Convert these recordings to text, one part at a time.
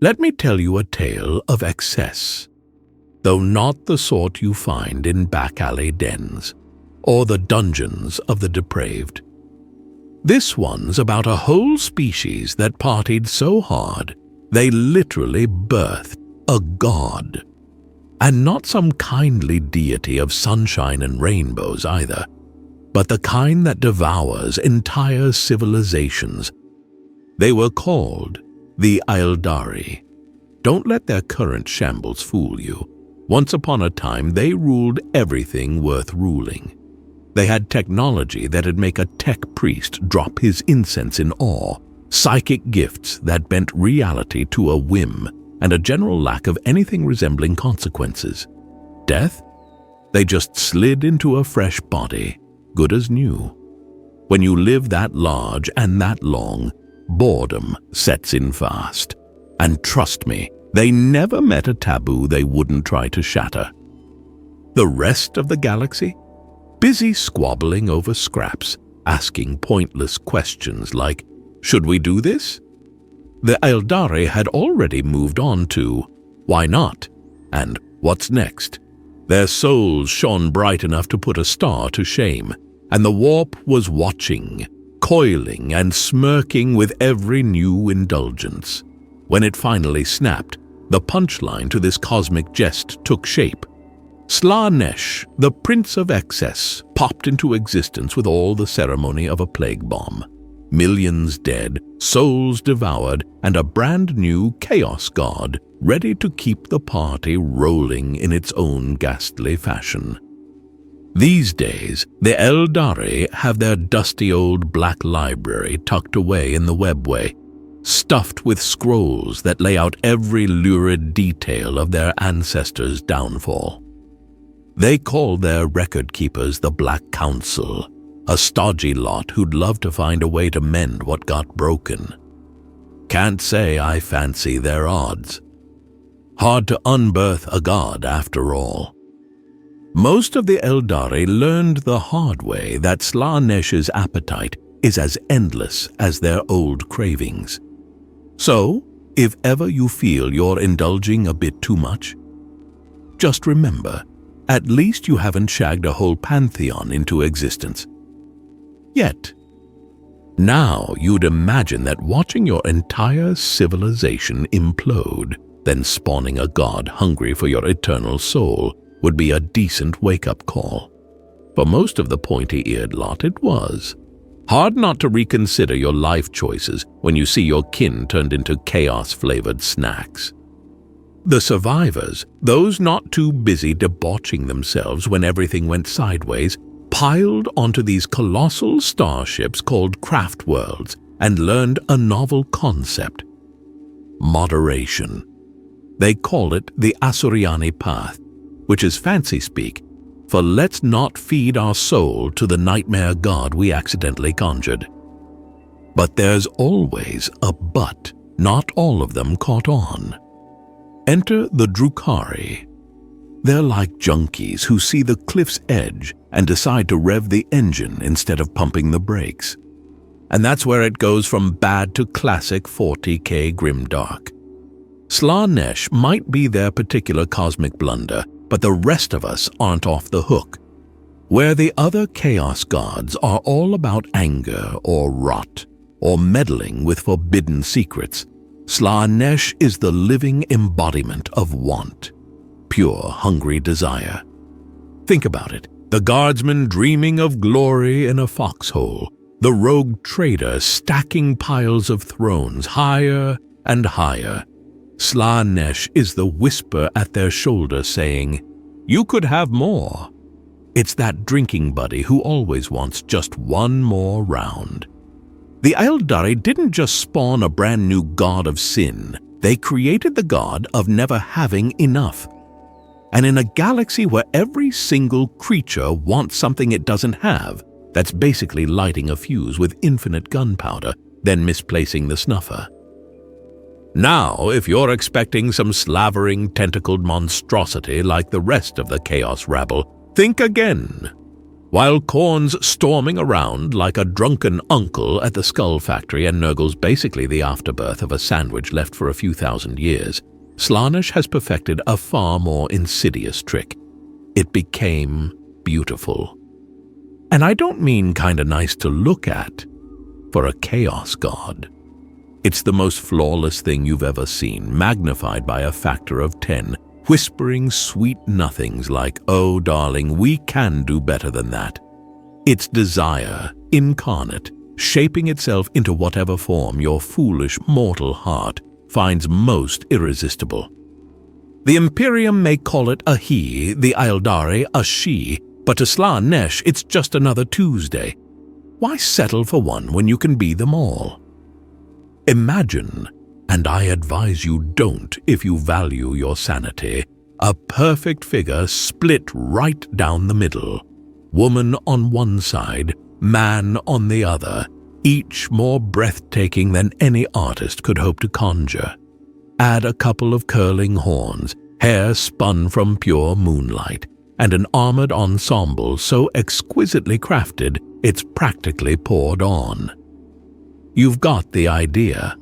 Let me tell you a tale of excess, though not the sort you find in back-alley dens or the dungeons of the depraved. This one's about a whole species that partied so hard they literally birthed a god. And not some kindly deity of sunshine and rainbows either, but the kind that devours entire civilizations. They were called the Aeldari. Don't let their current shambles fool you. Once upon a time, they ruled everything worth ruling. They had technology that'd make a tech priest drop his incense in awe, psychic gifts that bent reality to a whim, and a general lack of anything resembling consequences. Death? They just slid into a fresh body, good as new. When you live that large and that long, boredom sets in fast. And trust me, they never met a taboo they wouldn't try to shatter. The rest of the galaxy? Busy squabbling over scraps, asking pointless questions like, should we do this? The Aeldari had already moved on to, why not? And what's next? Their souls shone bright enough to put a star to shame, and the warp was watching, coiling and smirking with every new indulgence. When it finally snapped, the punchline to this cosmic jest took shape. Slaanesh, the Prince of Excess, popped into existence with all the ceremony of a plague bomb. Millions dead, souls devoured, and a brand new chaos god ready to keep the party rolling in its own ghastly fashion. These days, the Aeldari have their dusty old black library tucked away in the webway, stuffed with scrolls that lay out every lurid detail of their ancestors' downfall. They call their record keepers the Black Council, a stodgy lot who'd love to find a way to mend what got broken. Can't say I fancy their odds. Hard to unbirth a god after all. Most of the Aeldari learned the hard way that Slaanesh's appetite is as endless as their old cravings. So, if ever you feel you're indulging a bit too much, just remember, at least you haven't shagged a whole pantheon into existence. Yet. Now you'd imagine that watching your entire civilization implode, then spawning a god hungry for your eternal soul, would be a decent wake-up call. For most of the pointy-eared lot it was. Hard not to reconsider your life choices when you see your kin turned into chaos-flavored snacks. The survivors, those not too busy debauching themselves when everything went sideways, piled onto these colossal starships called craft worlds and learned a novel concept: moderation. They call it the Asuriani path, which is fancy speak for let's not feed our soul to the nightmare god we accidentally conjured. But there's always a but. Not all of them caught on. Enter the Drukhari. They're like junkies who see the cliff's edge and decide to rev the engine instead of pumping the brakes. And that's where it goes from bad to classic 40k grimdark. Slaanesh might be their particular cosmic blunder, but the rest of us aren't off the hook. Where the other chaos gods are all about anger or rot, or meddling with forbidden secrets, Slaanesh is the living embodiment of want. Pure, hungry desire. Think about it. The guardsman dreaming of glory in a foxhole. The rogue trader stacking piles of thrones higher and higher. Slaanesh is the whisper at their shoulder saying, "You could have more." It's that drinking buddy who always wants just one more round. The Aeldari didn't just spawn a brand new god of sin. They created the god of never having enough. And in a galaxy where every single creature wants something it doesn't have, that's basically lighting a fuse with infinite gunpowder, then misplacing the snuffer. Now, if you're expecting some slavering, tentacled monstrosity like the rest of the Chaos rabble, think again. While Khorne's storming around like a drunken uncle at the Skull Factory and Nurgle's basically the afterbirth of a sandwich left for a few thousand years, Slaanesh has perfected a far more insidious trick. It became beautiful. And I don't mean kinda nice to look at. For a chaos god, it's the most flawless thing you've ever seen, magnified by a factor of 10, whispering sweet nothings like, "Oh, darling, we can do better than that." It's desire, incarnate, shaping itself into whatever form your foolish mortal heart finds most irresistible. The Imperium may call it a he, the Aeldari a she, but to Slaanesh it's just another Tuesday. Why settle for one when you can be them all? Imagine, and I advise you don't if you value your sanity, a perfect figure split right down the middle. Woman on one side, man on the other, each more breathtaking than any artist could hope to conjure. Add a couple of curling horns, hair spun from pure moonlight, and an armored ensemble so exquisitely crafted it's practically poured on. You've got the idea,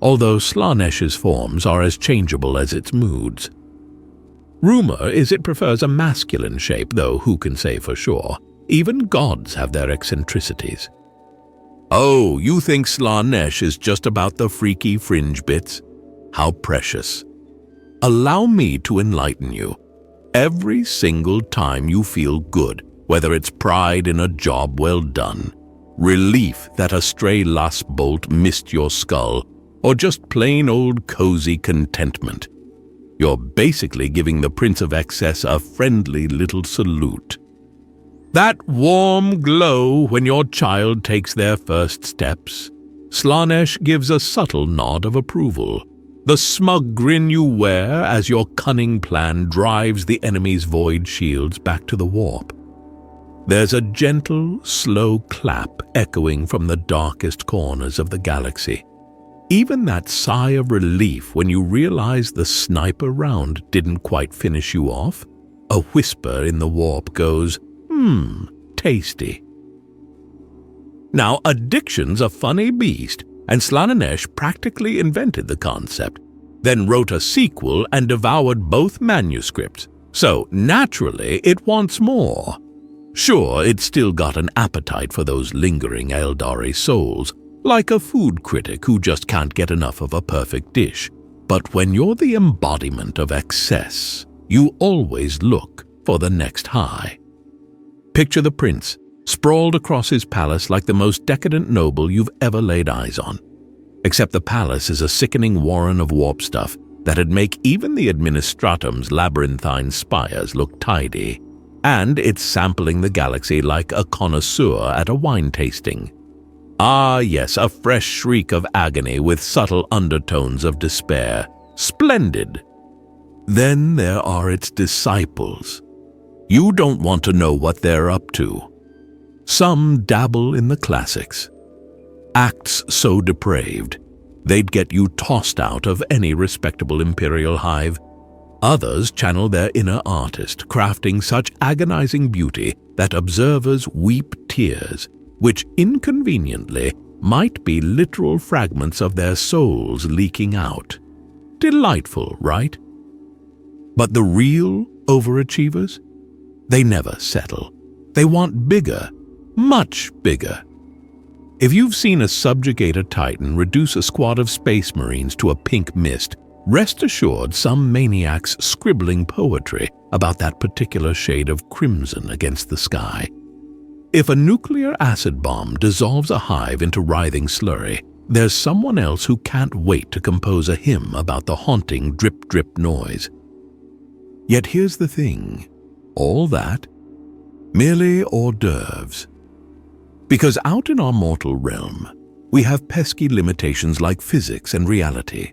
although Slaanesh's forms are as changeable as its moods. Rumor is it prefers a masculine shape, though who can say for sure? Even gods have their eccentricities. Oh, you think Slaanesh is just about the freaky fringe bits? How precious. Allow me to enlighten you. Every single time you feel good, whether it's pride in a job well done, relief that a stray last bolt missed your skull, or just plain old cozy contentment, you're basically giving the Prince of Excess a friendly little salute. That warm glow when your child takes their first steps, Slaanesh gives a subtle nod of approval. The smug grin you wear as your cunning plan drives the enemy's void shields back to the warp. There's a gentle, slow clap echoing from the darkest corners of the galaxy. Even that sigh of relief when you realize the sniper round didn't quite finish you off, a whisper in the warp goes, tasty. Now, addiction's a funny beast, and Slaanesh practically invented the concept, then wrote a sequel and devoured both manuscripts, so naturally it wants more. Sure, it's still got an appetite for those lingering Aeldari souls, like a food critic who just can't get enough of a perfect dish. But when you're the embodiment of excess, you always look for the next high. Picture the prince, sprawled across his palace like the most decadent noble you've ever laid eyes on. Except the palace is a sickening warren of warp stuff that'd make even the administratum's labyrinthine spires look tidy. And it's sampling the galaxy like a connoisseur at a wine tasting. Ah yes, a fresh shriek of agony with subtle undertones of despair. Splendid! Then there are its disciples. You don't want to know what they're up to. Some dabble in the classics. Acts so depraved, they'd get you tossed out of any respectable imperial hive. Others channel their inner artist, crafting such agonizing beauty that observers weep tears, which inconveniently might be literal fragments of their souls leaking out. Delightful, right? But the real overachievers? They never settle. They want bigger, much bigger. If you've seen a subjugator titan reduce a squad of space marines to a pink mist, rest assured some maniac's scribbling poetry about that particular shade of crimson against the sky. If a nuclear acid bomb dissolves a hive into writhing slurry, there's someone else who can't wait to compose a hymn about the haunting drip-drip noise. Yet here's the thing, all that, merely hors d'oeuvres. Because out in our mortal realm, we have pesky limitations like physics and reality.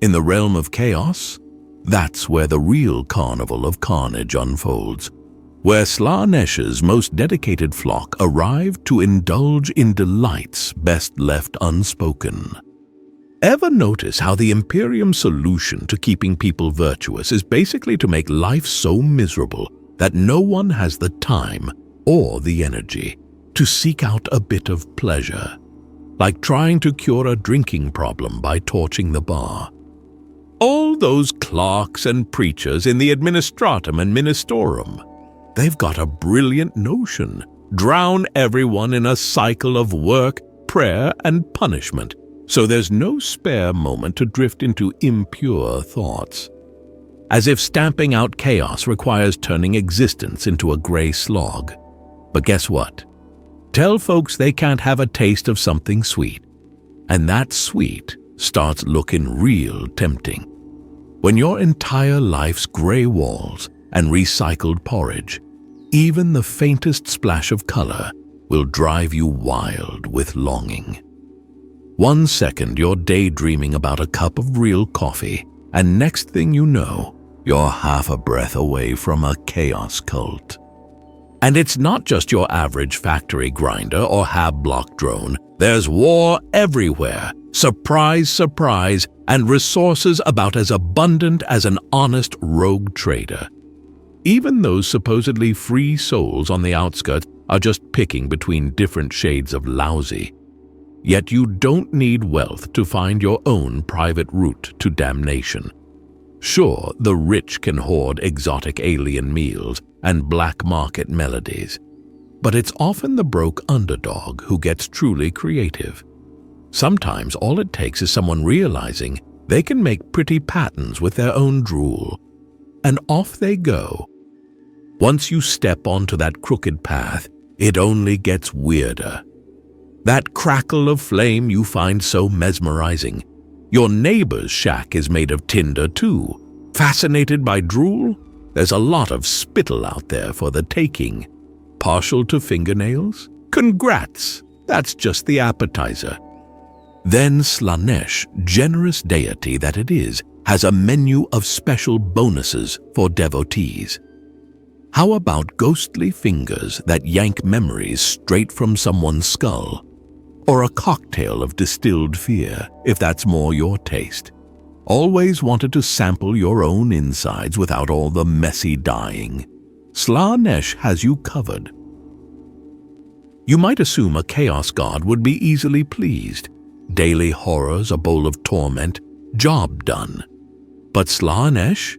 In the realm of chaos, that's where the real carnival of carnage unfolds, where Slaanesh's most dedicated flock arrive to indulge in delights best left unspoken. Ever notice how the Imperium's solution to keeping people virtuous is basically to make life so miserable that no one has the time or the energy to seek out a bit of pleasure, like trying to cure a drinking problem by torching the bar. All those clerks and preachers in the administratum and ministorum, they've got a brilliant notion: drown everyone in a cycle of work, prayer, and punishment, so there's no spare moment to drift into impure thoughts. As if stamping out chaos requires turning existence into a gray slog. But guess what? Tell folks they can't have a taste of something sweet, and that sweet starts looking real tempting. When your entire life's gray walls and recycled porridge, even the faintest splash of color, will drive you wild with longing. 1 second you're daydreaming about a cup of real coffee, and next thing you know, you're half a breath away from a chaos cult. And it's not just your average factory grinder or hab-block drone. There's war everywhere. Surprise, surprise, and resources about as abundant as an honest rogue trader. Even those supposedly free souls on the outskirts are just picking between different shades of lousy. Yet you don't need wealth to find your own private route to damnation. Sure, the rich can hoard exotic alien meals and black market melodies, but it's often the broke underdog who gets truly creative. Sometimes all it takes is someone realizing they can make pretty patterns with their own drool, and off they go. Once you step onto that crooked path, it only gets weirder. That crackle of flame you find so mesmerizing. Your neighbor's shack is made of tinder too. Fascinated by drool? There's a lot of spittle out there for the taking. Partial to fingernails? Congrats! That's just the appetizer. Then Slaanesh, generous deity that it is, has a menu of special bonuses for devotees. How about ghostly fingers that yank memories straight from someone's skull? Or a cocktail of distilled fear, if that's more your taste. Always wanted to sample your own insides without all the messy dying? Slaanesh has you covered. You might assume a chaos god would be easily pleased. Daily horrors, a bowl of torment, job done. But Slaanesh?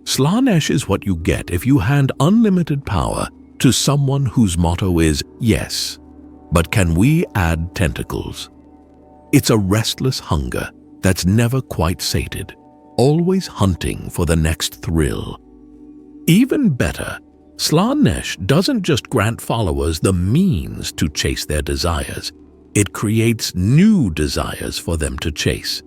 Slaanesh is what you get if you hand unlimited power to someone whose motto is yes, but can we add tentacles? It's a restless hunger that's never quite sated, always hunting for the next thrill. Even better, Slaanesh doesn't just grant followers the means to chase their desires, it creates new desires for them to chase.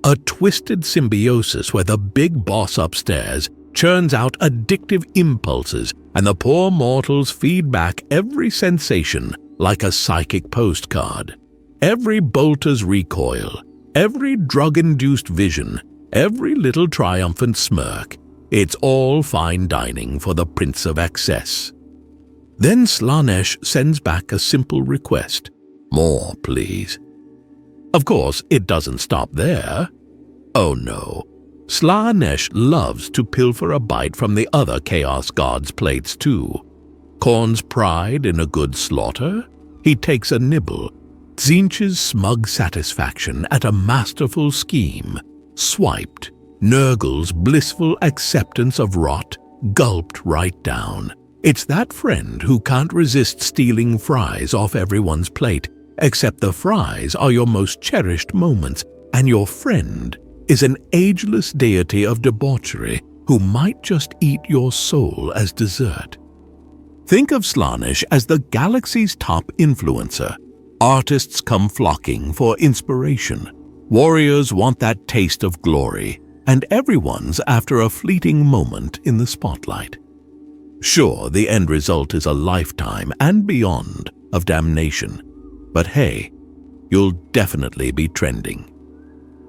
A twisted symbiosis where the big boss upstairs churns out addictive impulses and the poor mortals feed back every sensation like a psychic postcard. Every bolter's recoil, every drug-induced vision, every little triumphant smirk, it's all fine dining for the Prince of Excess. Then Slaanesh sends back a simple request. More, please. Of course, it doesn't stop there. Oh no, Slaanesh loves to pilfer a bite from the other Chaos God's plates too. Khorne's pride in a good slaughter? He takes a nibble. Tzeentch's smug satisfaction at a masterful scheme. Swiped. Nurgle's blissful acceptance of rot, gulped right down. It's that friend who can't resist stealing fries off everyone's plate, except the fries are your most cherished moments, and your friend is an ageless deity of debauchery who might just eat your soul as dessert. Think of Slaanesh as the galaxy's top influencer. Artists come flocking for inspiration. Warriors want that taste of glory, and everyone's after a fleeting moment in the spotlight. Sure, the end result is a lifetime and beyond of damnation, but hey, you'll definitely be trending.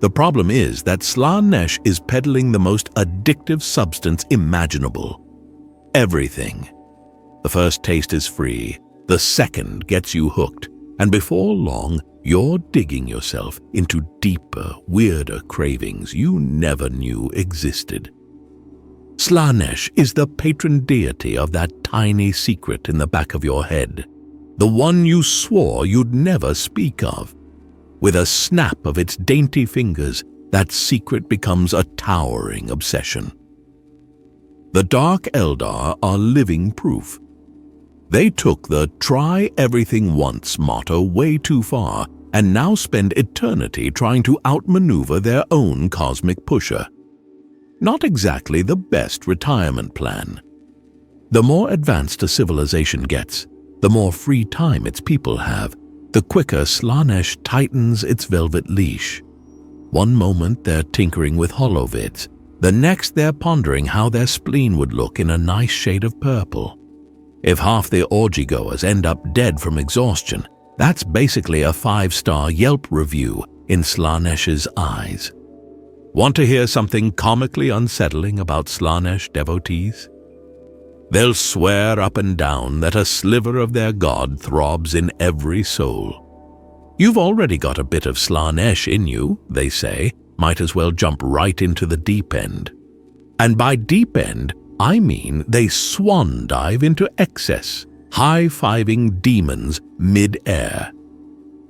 The problem is that Slaanesh is peddling the most addictive substance imaginable. Everything. The first taste is free, the second gets you hooked, and before long, you're digging yourself into deeper, weirder cravings you never knew existed. Slaanesh is the patron deity of that tiny secret in the back of your head, the one you swore you'd never speak of. With a snap of its dainty fingers, that secret becomes a towering obsession. The Dark Eldar are living proof. They took the "try everything once" motto way too far and now spend eternity trying to outmaneuver their own cosmic pusher. Not exactly the best retirement plan. The more advanced a civilization gets, the more free time its people have, the quicker Slaanesh tightens its velvet leash. One moment they're tinkering with holovids, the next they're pondering how their spleen would look in a nice shade of purple. If half the orgy-goers end up dead from exhaustion, that's basically a 5-star Yelp review in Slaanesh's eyes. Want to hear something comically unsettling about Slaanesh devotees? They'll swear up and down that a sliver of their god throbs in every soul. You've already got a bit of Slaanesh in you, they say, might as well jump right into the deep end. And by deep end, I mean they swan dive into excess, high-fiving demons mid-air.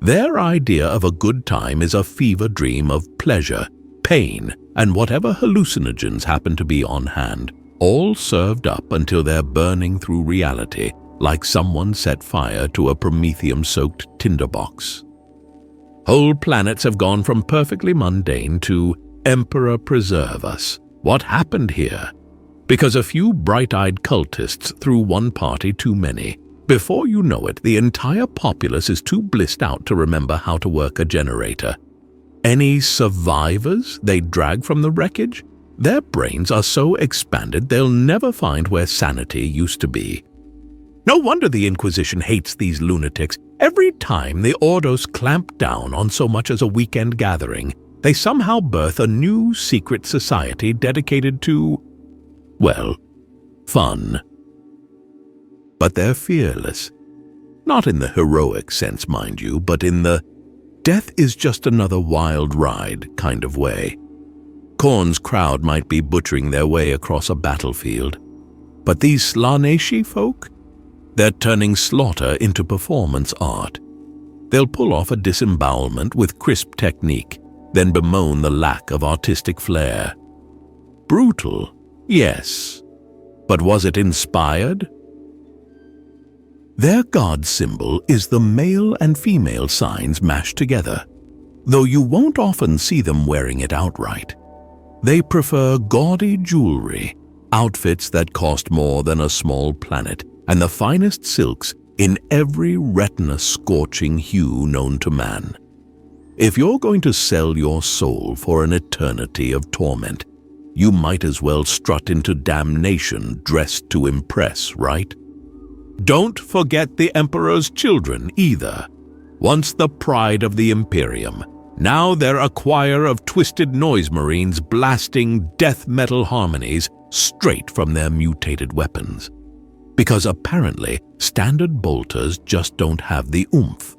Their idea of a good time is a fever dream of pleasure, pain, and whatever hallucinogens happen to be on hand, all served up until they're burning through reality like someone set fire to a promethium-soaked tinderbox. Whole planets have gone from perfectly mundane to "Emperor preserve us. What happened here?" Because a few bright-eyed cultists threw one party too many. Before you know it, the entire populace is too blissed out to remember how to work a generator. Any survivors they drag from the wreckage? Their brains are so expanded they'll never find where sanity used to be. No wonder the Inquisition hates these lunatics. Every time the Ordos clamp down on so much as a weekend gathering, they somehow birth a new secret society dedicated to, well, fun. But they're fearless. Not in the heroic sense, mind you, but in the death is just another wild ride kind of way. Khorne's crowd might be butchering their way across a battlefield, but these Slaaneshi folk, they're turning slaughter into performance art. They'll pull off a disembowelment with crisp technique, then bemoan the lack of artistic flair. Brutal, yes, but was it inspired? Their god symbol is the male and female signs mashed together, though you won't often see them wearing it outright. They prefer gaudy jewelry, outfits that cost more than a small planet, and the finest silks in every retina-scorching hue known to man. If you're going to sell your soul for an eternity of torment, you might as well strut into Damnation dressed to impress, right? Don't forget the Emperor's children either. Once the pride of the Imperium, now they're a choir of twisted noise marines blasting death metal harmonies straight from their mutated weapons. Because apparently standard bolters just don't have the oomph.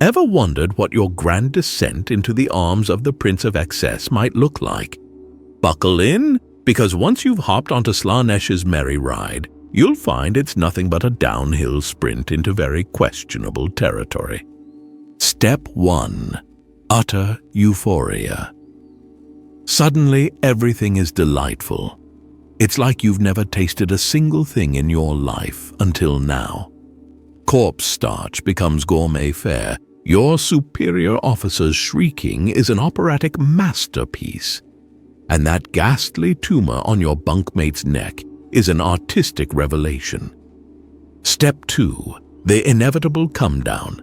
Ever wondered what your grand descent into the arms of the Prince of Excess might look like? Buckle in, because once you've hopped onto Slaanesh's merry ride, you'll find it's nothing but a downhill sprint into very questionable territory. Step 1. Utter euphoria. Suddenly, everything is delightful. It's like you've never tasted a single thing in your life until now. Corpse starch becomes gourmet fare. Your superior officer's shrieking is an operatic masterpiece. And that ghastly tumor on your bunkmate's neck is an artistic revelation. Step 2. The inevitable come-down.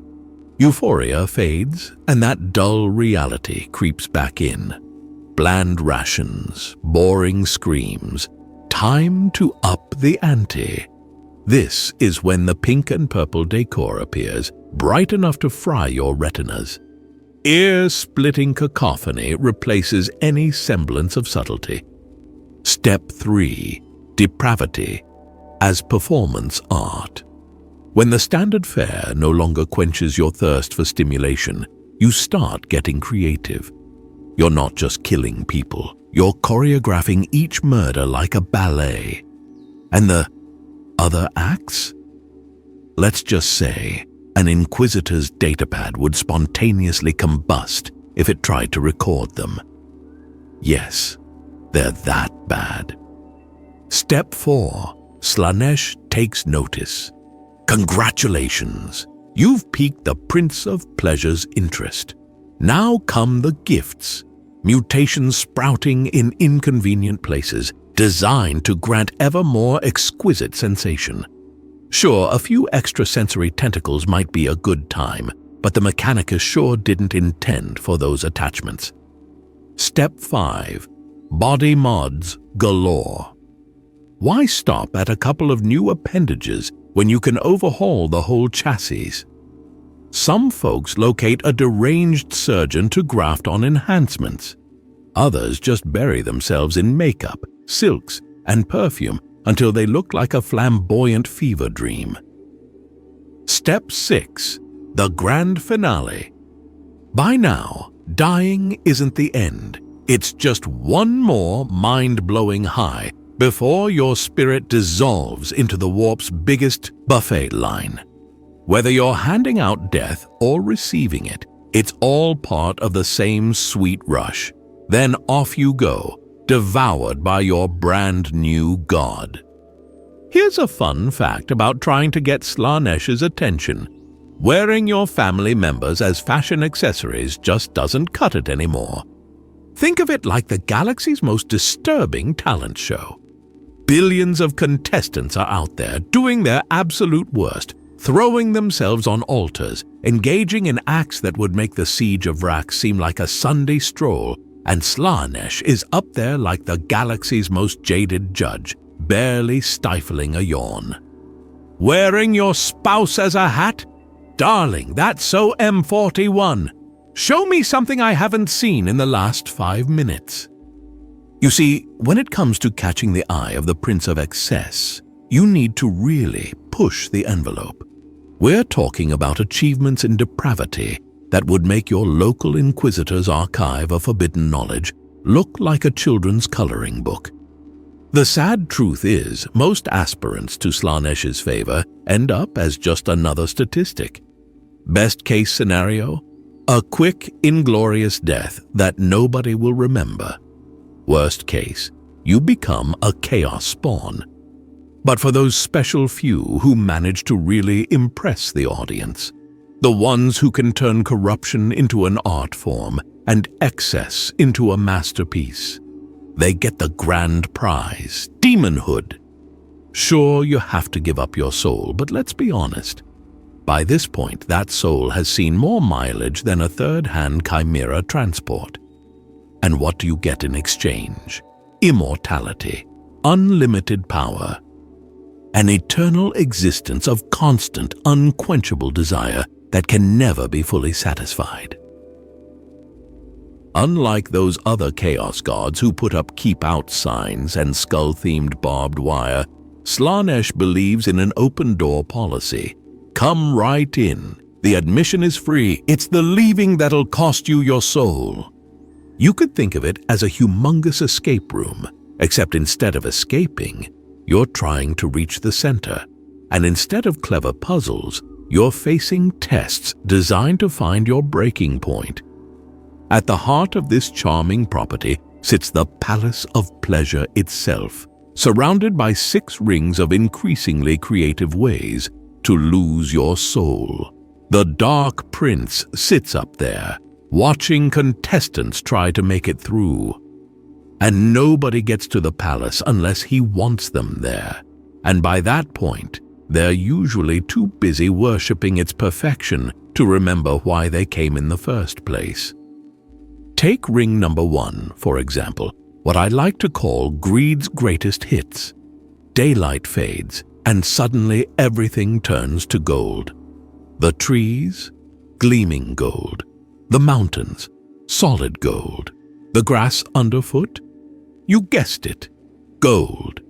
Euphoria fades, and that dull reality creeps back in. Bland rations, boring screams. Time to up the ante. This is when the pink and purple decor appears, bright enough to fry your retinas. Ear-splitting cacophony replaces any semblance of subtlety. Step 3. Depravity as performance art. When the standard fare no longer quenches your thirst for stimulation, you start getting creative. You're not just killing people, You're choreographing each murder like a ballet. And the other acts? Let's just say an Inquisitor's datapad would spontaneously combust if it tried to record them. Yes, they're that bad. Step 4. Slaanesh takes notice. Congratulations! You've piqued the Prince of Pleasure's interest. Now come the gifts. Mutations sprouting in inconvenient places, designed to grant ever more exquisite sensation. Sure, a few extrasensory tentacles might be a good time, but the Mechanicus sure didn't intend for those attachments. Step 5. Body mods galore. Why stop at a couple of new appendages when you can overhaul the whole chassis? Some folks locate a deranged surgeon to graft on enhancements. Others just bury themselves in makeup, silks, and perfume until they look like a flamboyant fever dream. Step 6. The grand finale. By now, dying isn't the end. It's just one more mind-blowing high before your spirit dissolves into the warp's biggest buffet line. Whether you're handing out death or receiving it, it's all part of the same sweet rush. Then off you go, devoured by your brand new god. Here's a fun fact about trying to get Slaanesh's attention. Wearing your family members as fashion accessories just doesn't cut it anymore. Think of it like the galaxy's most disturbing talent show. Billions of contestants are out there doing their absolute worst, throwing themselves on altars, engaging in acts that would make the siege of Vrax seem like a Sunday stroll, and Slaanesh is up there like the galaxy's most jaded judge, barely stifling a yawn. Wearing your spouse as a hat? Darling, that's so M41. Show me something I haven't seen in the last 5 minutes. You see, when it comes to catching the eye of the Prince of Excess, you need to really push the envelope. We're talking about achievements in depravity that would make your local Inquisitor's archive of forbidden knowledge look like a children's coloring book. The sad truth is, most aspirants to Slaanesh's favor end up as just another statistic. Best case scenario? A quick, inglorious death that nobody will remember. Worst case, you become a chaos spawn. But for those special few who manage to really impress the audience, the ones who can turn corruption into an art form and excess into a masterpiece, they get the grand prize, demonhood. Sure, you have to give up your soul, but let's be honest. By this point, that soul has seen more mileage than a third-hand chimera transport. And what do you get in exchange? Immortality, unlimited power, an eternal existence of constant, unquenchable desire that can never be fully satisfied. Unlike those other Chaos gods who put up keep-out signs and skull-themed barbed wire, Slaanesh believes in an open-door policy. Come right in. The admission is free. It's the leaving that'll cost you your soul. You could think of it as a humongous escape room, except instead of escaping, you're trying to reach the center. And instead of clever puzzles, you're facing tests designed to find your breaking point. At the heart of this charming property sits the Palace of Pleasure itself, surrounded by 6 rings of increasingly creative ways to lose your soul. The Dark Prince sits up there, watching contestants try to make it through. And nobody gets to the palace unless he wants them there. And by that point, they're usually too busy worshipping its perfection to remember why they came in the first place. Take ring number 1, for example, what I like to call greed's greatest hits. Daylight fades, and suddenly everything turns to gold. The trees, gleaming gold. The mountains, solid gold. The grass underfoot? You guessed it, gold.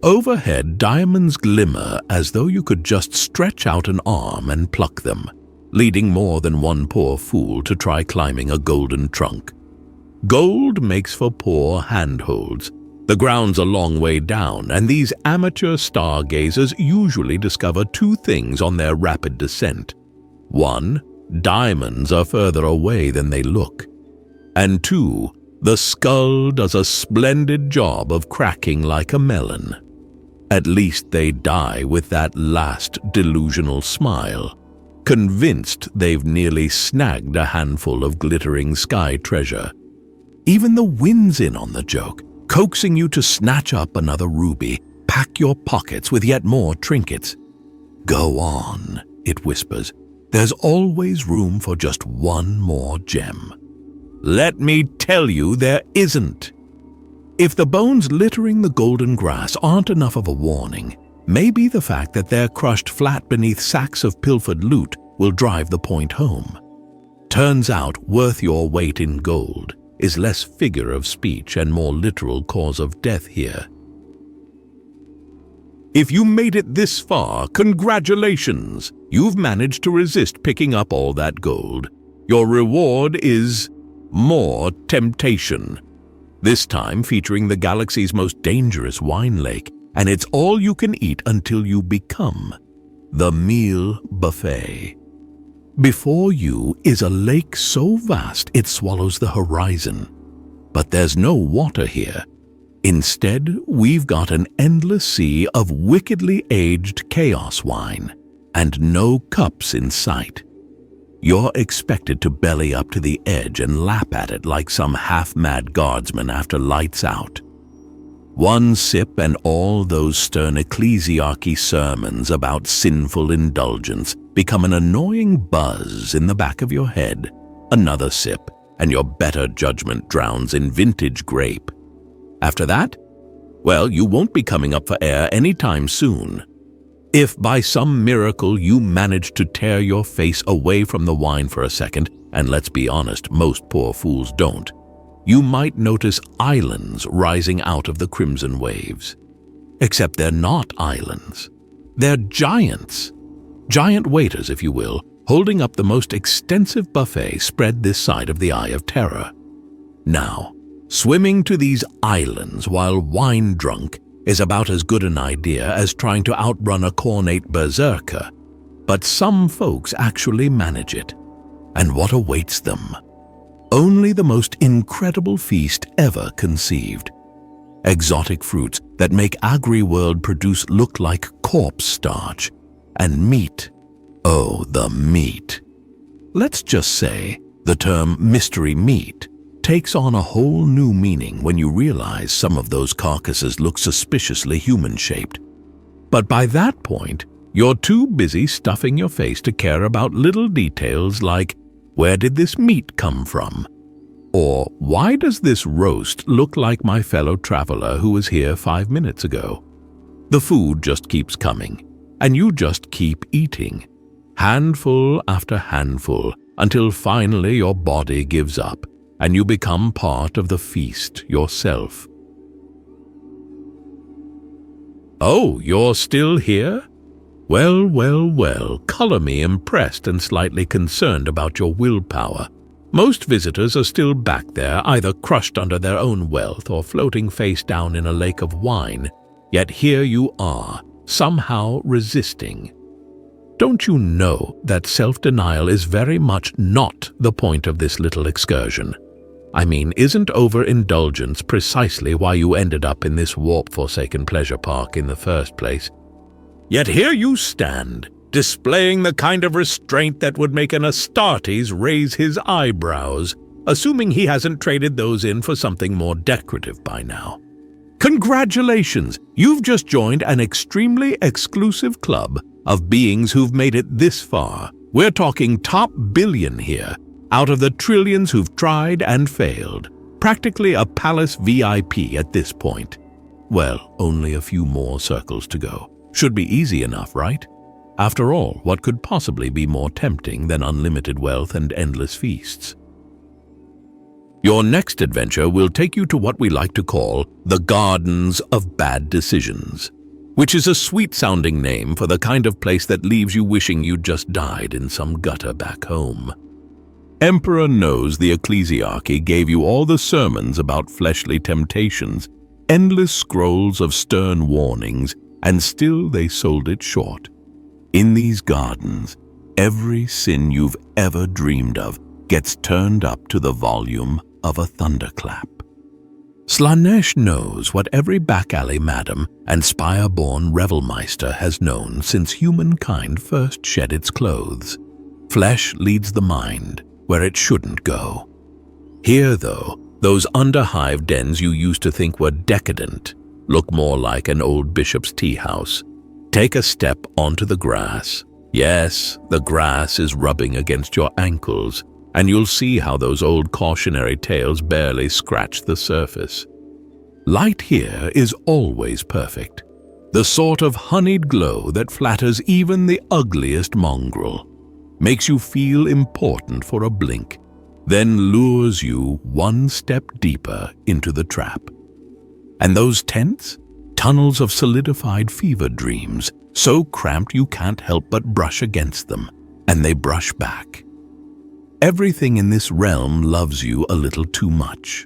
Overhead, diamonds glimmer as though you could just stretch out an arm and pluck them, leading more than one poor fool to try climbing a golden trunk. Gold makes for poor handholds. The ground's a long way down, and these amateur stargazers usually discover two things on their rapid descent. One, diamonds are further away than they look. And two, the skull does a splendid job of cracking like a melon. At least they die with that last delusional smile, convinced they've nearly snagged a handful of glittering sky treasure. Even the wind's in on the joke, coaxing you to snatch up another ruby, pack your pockets with yet more trinkets. Go on, it whispers. There's always room for just one more gem. Let me tell you, there isn't. If the bones littering the golden grass aren't enough of a warning, maybe the fact that they're crushed flat beneath sacks of pilfered loot will drive the point home. Turns out worth your weight in gold is less figure of speech and more literal cause of death here. If you made it this far, congratulations! You've managed to resist picking up all that gold. Your reward is more temptation. This time featuring the galaxy's most dangerous wine lake, and it's all you can eat until you become the meal buffet. Before you is a lake so vast it swallows the horizon. But there's no water here. Instead, we've got an endless sea of wickedly aged chaos wine, and no cups in sight. You're expected to belly up to the edge and lap at it like some half-mad guardsman after lights out. One sip and all those stern ecclesiarchy sermons about sinful indulgence become an annoying buzz in the back of your head. Another sip, and your better judgment drowns in vintage grape. After that, well, you won't be coming up for air anytime soon. If by some miracle you manage to tear your face away from the wine for a second, and let's be honest, most poor fools don't, you might notice islands rising out of the crimson waves. Except they're not islands. They're giants. Giant waiters, if you will, holding up the most extensive buffet spread this side of the Eye of Terror. Now, swimming to these islands while wine-drunk is about as good an idea as trying to outrun a cornate berserker. But some folks actually manage it. And what awaits them? Only the most incredible feast ever conceived. Exotic fruits that make agri-world produce look like corpse starch. And meat. Oh, the meat. Let's just say the term mystery meat takes on a whole new meaning when you realize some of those carcasses look suspiciously human-shaped. But by that point, you're too busy stuffing your face to care about little details like, where did this meat come from? Or, why does this roast look like my fellow traveler who was here 5 minutes ago? The food just keeps coming, and you just keep eating, handful after handful, until finally your body gives up, and you become part of the feast yourself. Oh, you're still here? Well, well, well, color me impressed and slightly concerned about your willpower. Most visitors are still back there, either crushed under their own wealth or floating face down in a lake of wine, yet here you are, somehow resisting. Don't you know that self-denial is very much not the point of this little excursion? I mean, isn't overindulgence precisely why you ended up in this warp-forsaken pleasure park in the first place? Yet here you stand, displaying the kind of restraint that would make an Astartes raise his eyebrows, assuming he hasn't traded those in for something more decorative by now. Congratulations! You've just joined an extremely exclusive club of beings who've made it this far. We're talking top billion here, out of the trillions who've tried and failed. Practically a palace VIP at this point. Well, only a few more circles to go. Should be easy enough, right? After all, what could possibly be more tempting than unlimited wealth and endless feasts? Your next adventure will take you to what we like to call the Gardens of Bad Decisions, which is a sweet-sounding name for the kind of place that leaves you wishing you'd just died in some gutter back home. Emperor knows the ecclesiarchy gave you all the sermons about fleshly temptations, endless scrolls of stern warnings, and still they sold it short. In these gardens, every sin you've ever dreamed of gets turned up to the volume of a thunderclap. Slaanesh knows what every back-alley madam and spire-born revelmeister has known since humankind first shed its clothes. Flesh leads the mind where it shouldn't go. Here, though, those underhive dens you used to think were decadent look more like an old bishop's tea house. Take a step onto the grass. Yes, the grass is rubbing against your ankles, and you'll see how those old cautionary tales barely scratch the surface. Light here is always perfect, the sort of honeyed glow that flatters even the ugliest mongrel, makes you feel important for a blink, then lures you one step deeper into the trap. And those tents? Tunnels of solidified fever dreams, so cramped you can't help but brush against them, and they brush back. Everything in this realm loves you a little too much.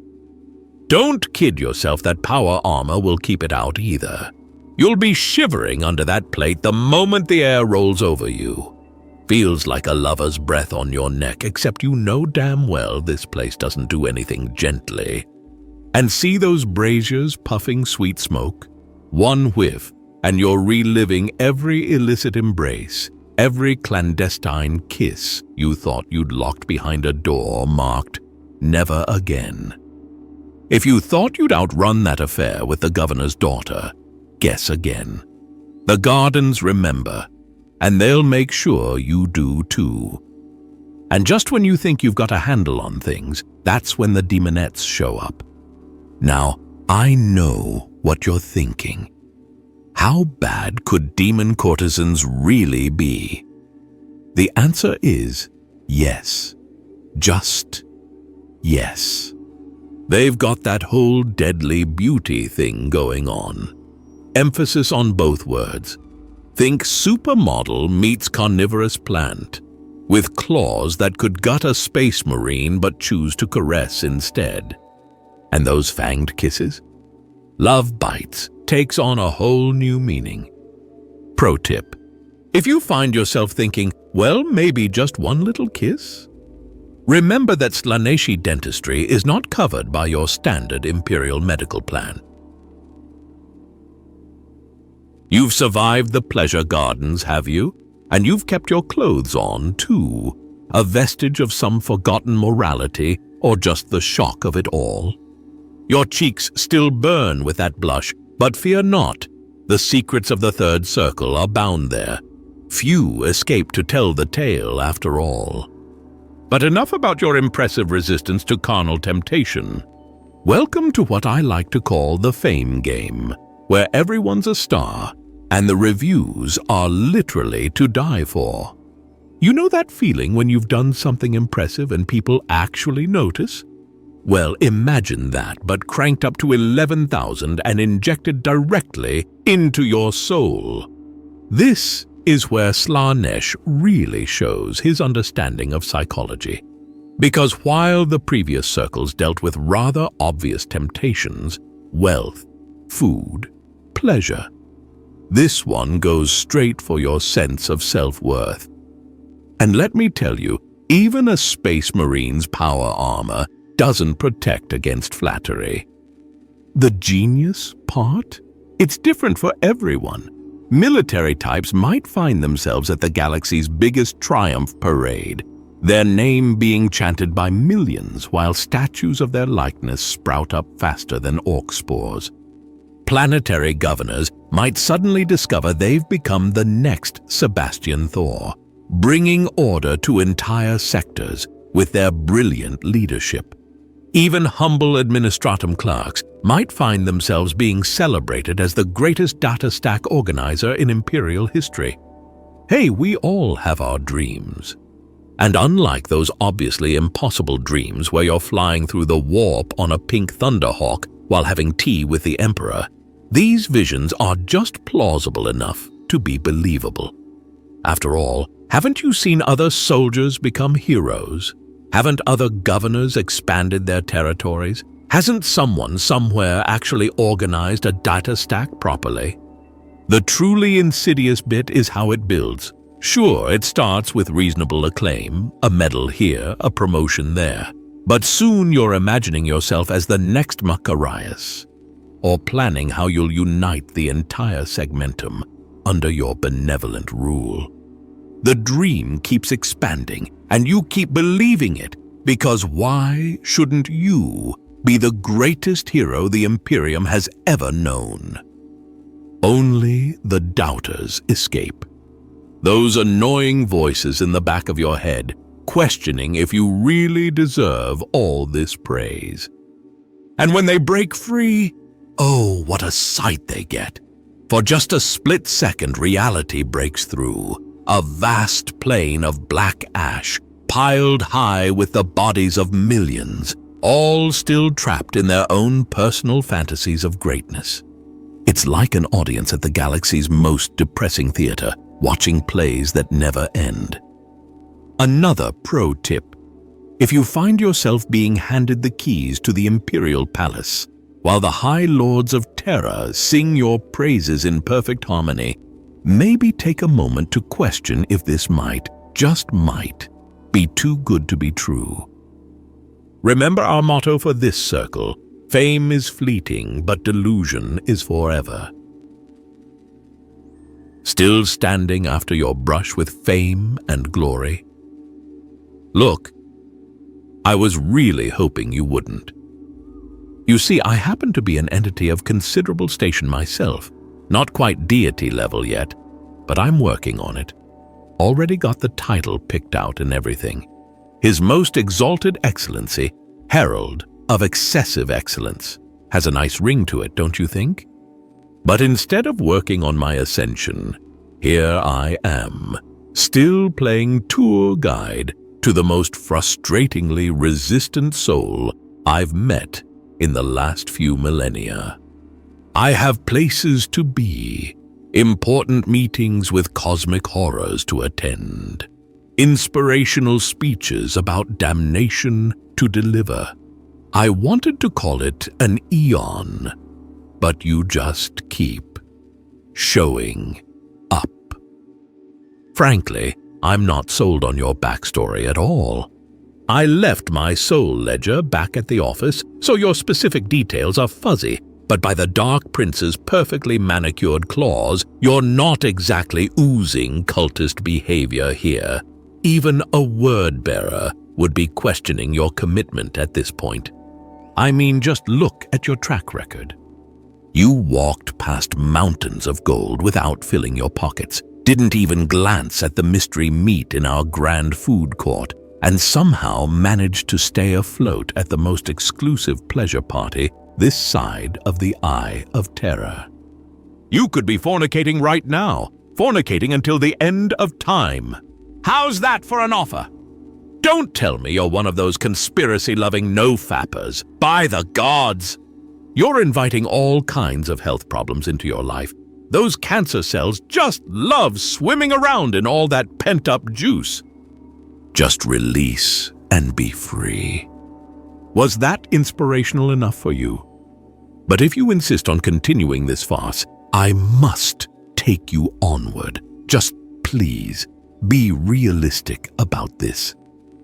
Don't kid yourself that power armor will keep it out either. You'll be shivering under that plate the moment the air rolls over you. Feels like a lover's breath on your neck, except you know damn well this place doesn't do anything gently. And see those braziers puffing sweet smoke? One whiff, and you're reliving every illicit embrace, every clandestine kiss you thought you'd locked behind a door marked "Never Again." If you thought you'd outrun that affair with the governor's daughter, guess again. The gardens remember, and they'll make sure you do too. And just when you think you've got a handle on things, that's when the demonettes show up. Now, I know what you're thinking. How bad could demon courtesans really be? The answer is yes. Just yes. They've got that whole deadly beauty thing going on. Emphasis on both words. Think supermodel meets carnivorous plant, with claws that could gut a space marine but choose to caress instead. And those fanged kisses? Love bites takes on a whole new meaning. Pro tip: if you find yourself thinking, well, maybe just one little kiss, remember that Slaaneshi dentistry is not covered by your standard imperial medical plan. You've survived the pleasure gardens, have you? And you've kept your clothes on, too, a vestige of some forgotten morality or just the shock of it all. Your cheeks still burn with that blush, but fear not, the secrets of the third circle are bound there. Few escape to tell the tale after all. But enough about your impressive resistance to carnal temptation. Welcome to what I like to call the fame game, where everyone's a star and the reviews are literally to die for. You know that feeling when you've done something impressive and people actually notice? Well, imagine that, but cranked up to 11,000 and injected directly into your soul. This is where Slaanesh really shows his understanding of psychology. Because while the previous circles dealt with rather obvious temptations, wealth, food, pleasure, this one goes straight for your sense of self-worth. And let me tell you, even a Space Marine's power armor doesn't protect against flattery. The genius part? It's different for everyone. Military types might find themselves at the galaxy's biggest triumph parade, their name being chanted by millions while statues of their likeness sprout up faster than orc spores. Planetary governors might suddenly discover they've become the next Sebastian Thor, bringing order to entire sectors with their brilliant leadership. Even humble administratum clerks might find themselves being celebrated as the greatest data stack organizer in imperial history. Hey, we all have our dreams. And unlike those obviously impossible dreams where you're flying through the warp on a pink Thunderhawk while having tea with the Emperor, these visions are just plausible enough to be believable. After all, haven't you seen other soldiers become heroes? Haven't other governors expanded their territories? Hasn't someone somewhere actually organized a data stack properly? The truly insidious bit is how it builds. Sure, it starts with reasonable acclaim, a medal here, a promotion there. But soon you're imagining yourself as the next Macarius, or planning how you'll unite the entire segmentum under your benevolent rule. The dream keeps expanding, and you keep believing it, because why shouldn't you be the greatest hero the Imperium has ever known? Only the doubters escape. Those annoying voices in the back of your head, questioning if you really deserve all this praise. And when they break free, oh, what a sight they get. For just a split second, reality breaks through. A vast plain of black ash, piled high with the bodies of millions, all still trapped in their own personal fantasies of greatness. It's like an audience at the galaxy's most depressing theater, watching plays that never end. Another pro tip: if you find yourself being handed the keys to the Imperial Palace, while the High Lords of Terra sing your praises in perfect harmony, maybe take a moment to question if this might, just might, be too good to be true. Remember our motto for this circle: fame is fleeting, but delusion is forever. Still standing after your brush with fame and glory? Look, I was really hoping you wouldn't. You see, I happen to be an entity of considerable station myself, not quite deity level yet, but I'm working on it. Already got the title picked out and everything. His Most Exalted Excellency, Herald of Excessive Excellence. Has a nice ring to it, don't you think? But instead of working on my ascension, here I am, still playing tour guide to the most frustratingly resistant soul I've met in the last few millennia. I have places to be, important meetings with cosmic horrors to attend, inspirational speeches about damnation to deliver. I wanted to call it an eon, but you just keep showing up. Frankly, I'm not sold on your backstory at all. I left my soul ledger back at the office, so your specific details are fuzzy, but by the Dark Prince's perfectly manicured claws, you're not exactly oozing cultist behavior here. Even a word-bearer would be questioning your commitment at this point. I mean, just look at your track record. You walked past mountains of gold without filling your pockets, didn't even glance at the mystery meat in our grand food court, and somehow managed to stay afloat at the most exclusive pleasure party this side of the Eye of Terror. You could be fornicating right now, fornicating until the end of time. How's that for an offer? Don't tell me you're one of those conspiracy-loving no-fappers. By the gods! You're inviting all kinds of health problems into your life. Those cancer cells just love swimming around in all that pent-up juice. Just release and be free. Was that inspirational enough for you? But if you insist on continuing this farce, I must take you onward. Just please, be realistic about this.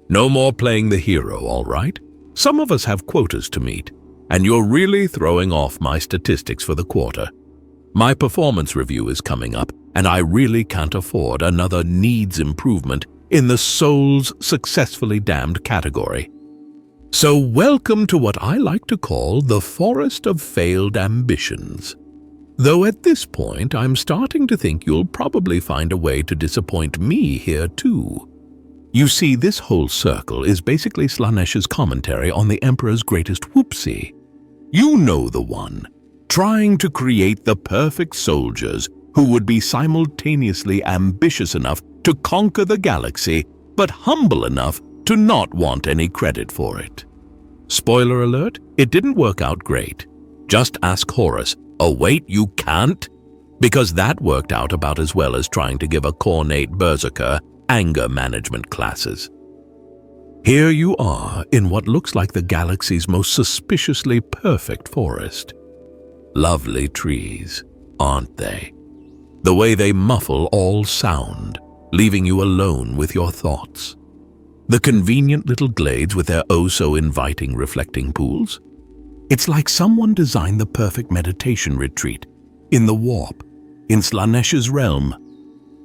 No more playing the hero, all right? Some of us have quotas to meet, and you're really throwing off my statistics for the quarter. My performance review is coming up, and I really can't afford another needs improvement in the souls successfully damned category. So welcome to what I like to call the forest of failed ambitions. Though at this point, I'm starting to think you'll probably find a way to disappoint me here too. You see, this whole circle is basically Slaanesh's commentary on the Emperor's greatest whoopsie. You know the one, trying to create the perfect soldiers who would be simultaneously ambitious enough to conquer the galaxy, but humble enough to not want any credit for it. Spoiler alert, it didn't work out great. Just ask Horus. Oh wait, you can't? Because that worked out about as well as trying to give a cornate berserker anger management classes. Here you are in what looks like the galaxy's most suspiciously perfect forest. Lovely trees, aren't they? The way they muffle all sound, leaving you alone with your thoughts. The convenient little glades with their oh-so-inviting reflecting pools. It's like someone designed the perfect meditation retreat in the warp, in Slaanesh's realm.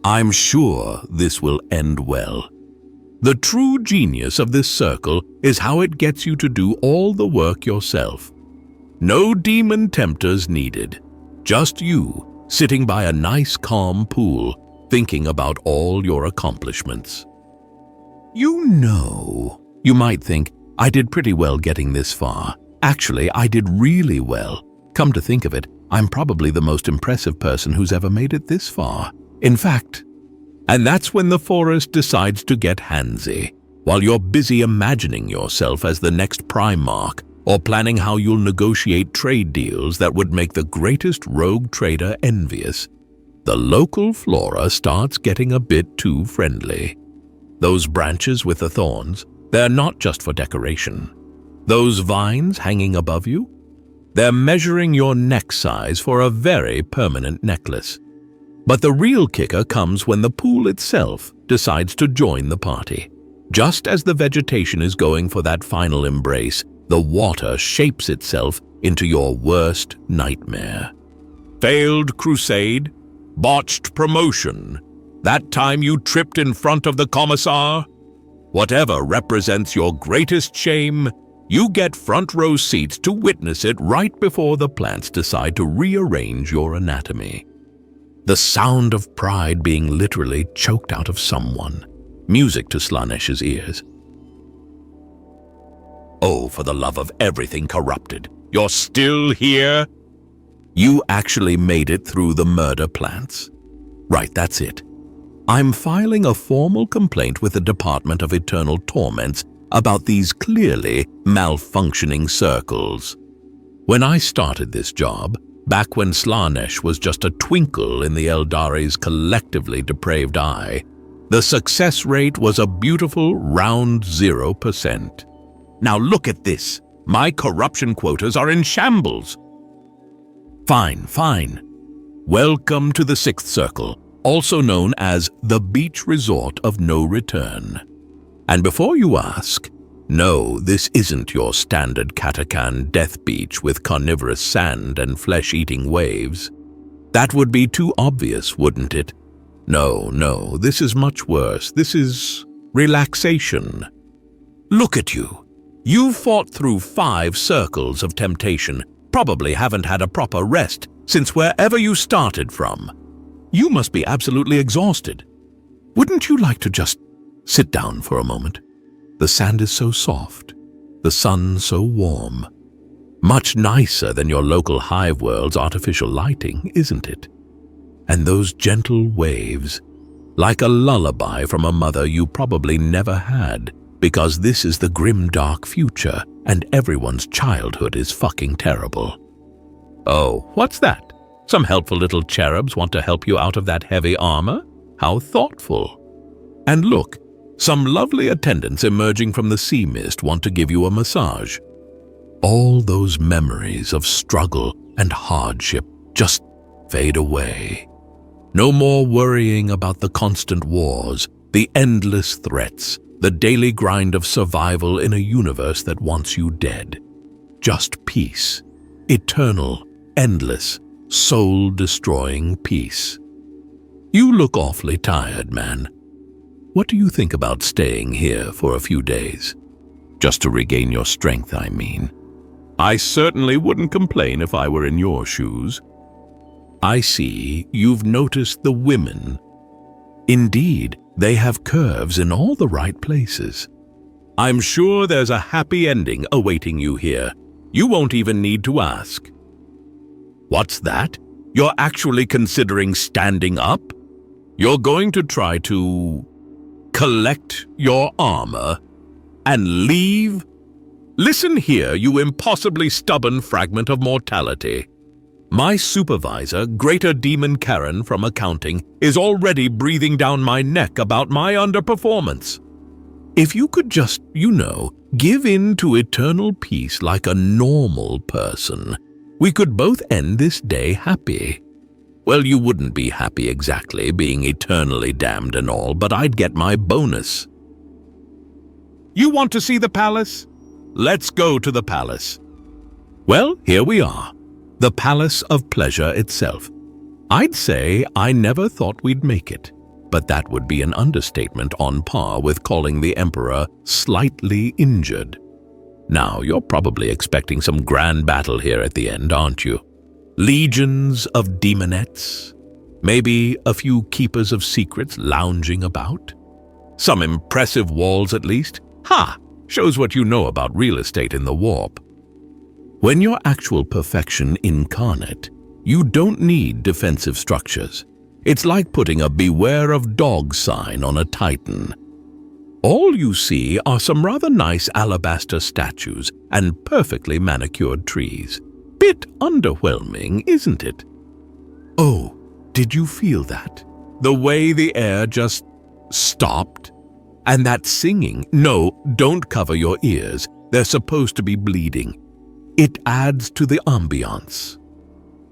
I'm sure this will end well. The true genius of this circle is how it gets you to do all the work yourself. No demon tempters needed. Just you, sitting by a nice calm pool, thinking about all your accomplishments. You might think, I did pretty well getting this far. Actually, I did really well. Come to think of it, I'm probably the most impressive person who's ever made it this far. In fact, and that's when the forest decides to get handsy, while you're busy imagining yourself as the next Primarch or planning how you'll negotiate trade deals that would make the greatest rogue trader envious. The local flora starts getting a bit too friendly. Those branches with the thorns, they're not just for decoration. Those vines hanging above you, they're measuring your neck size for a very permanent necklace. But the real kicker comes when the pool itself decides to join the party. Just as the vegetation is going for that final embrace, the water shapes itself into your worst nightmare. Failed crusade, botched promotion, that time you tripped in front of the commissar. Whatever represents your greatest shame, you get front row seats to witness it right before the plants decide to rearrange your anatomy. The sound of pride being literally choked out of someone. Music to Slaanesh's ears. Oh, for the love of everything corrupted, you're still here? You actually made it through the murder plants. Right, that's it. I'm filing a formal complaint with the Department of Eternal Torments about these clearly malfunctioning circles. When I started this job, back when Slaanesh was just a twinkle in the Eldari's collectively depraved eye, the success rate was a beautiful round 0%. Now look at this. My corruption quotas are in shambles. Fine. Welcome to the Sixth Circle, also known as the Beach Resort of No Return. And before you ask, no, this isn't your standard Katakan death beach with carnivorous sand and flesh-eating waves. That would be too obvious, wouldn't it? No, this is much worse. This is relaxation. Look at you. You fought through 5 circles of temptation, probably haven't had a proper rest since wherever you started from. You must be absolutely exhausted. Wouldn't you like to just sit down for a moment? The sand is so soft, the sun so warm. Much nicer than your local hive world's artificial lighting, isn't it? And those gentle waves, like a lullaby from a mother you probably never had, because this is the grim dark future and everyone's childhood is fucking terrible. Oh, what's that? Some helpful little cherubs want to help you out of that heavy armor? How thoughtful. And look, some lovely attendants emerging from the sea mist want to give you a massage. All those memories of struggle and hardship just fade away. No more worrying about the constant wars, the endless threats, the daily grind of survival in a universe that wants you dead. Just peace. Eternal, endless, soul-destroying peace. You look awfully tired, man. What do you think about staying here for a few days? Just to regain your strength, I mean. I certainly wouldn't complain if I were in your shoes. I see you've noticed the women. Indeed, they have curves in all the right places. I'm sure there's a happy ending awaiting you here. You won't even need to ask. What's that? You're actually considering standing up? You're going to try to collect your armor and leave? Listen here, you impossibly stubborn fragment of mortality. My supervisor, Greater Demon Karen from accounting, is already breathing down my neck about my underperformance. If you could just, give in to eternal peace like a normal person, we could both end this day happy. Well, you wouldn't be happy exactly, being eternally damned and all, but I'd get my bonus. You want to see the palace? Let's go to the palace. Well, here we are, the Palace of Pleasure itself. I'd say I never thought we'd make it, but that would be an understatement on par with calling the Emperor slightly injured. Now, you're probably expecting some grand battle here at the end, aren't you? Legions of demonettes? Maybe a few keepers of secrets lounging about? Some impressive walls at least? Ha! Shows what you know about real estate in the warp. When you're actual perfection incarnate, you don't need defensive structures. It's like putting a "Beware of Dog" sign on a Titan. All you see are some rather nice alabaster statues and perfectly manicured trees. Bit underwhelming, isn't it? Oh, did you feel that? The way the air just stopped? And that singing, no, don't cover your ears. They're supposed to be bleeding. It adds to the ambiance.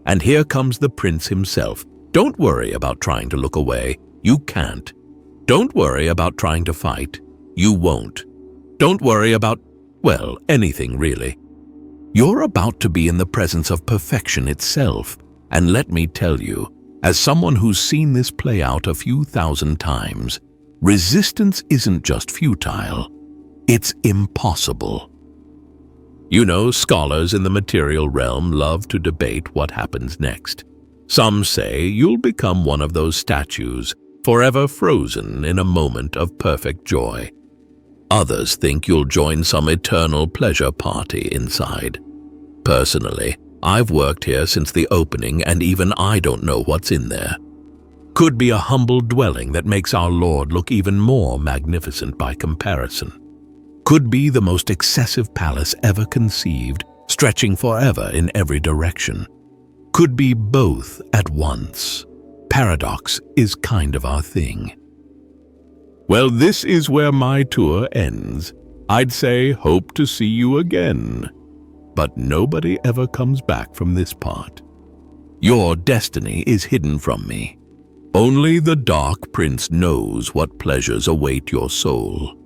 And here comes the prince himself. Don't worry about trying to look away. You can't. Don't worry about trying to fight. You won't. Don't worry about, well, anything really. You're about to be in the presence of perfection itself. And let me tell you, as someone who's seen this play out a few thousand times, resistance isn't just futile. It's impossible. Scholars in the material realm love to debate what happens next. Some say you'll become one of those statues, forever frozen in a moment of perfect joy. Others think you'll join some eternal pleasure party inside. Personally, I've worked here since the opening and even I don't know what's in there. Could be a humble dwelling that makes our Lord look even more magnificent by comparison. Could be the most excessive palace ever conceived, stretching forever in every direction. Could be both at once. Paradox is kind of our thing. Well, this is where my tour ends. I'd say hope to see you again. But nobody ever comes back from this part. Your destiny is hidden from me. Only the Dark Prince knows what pleasures await your soul.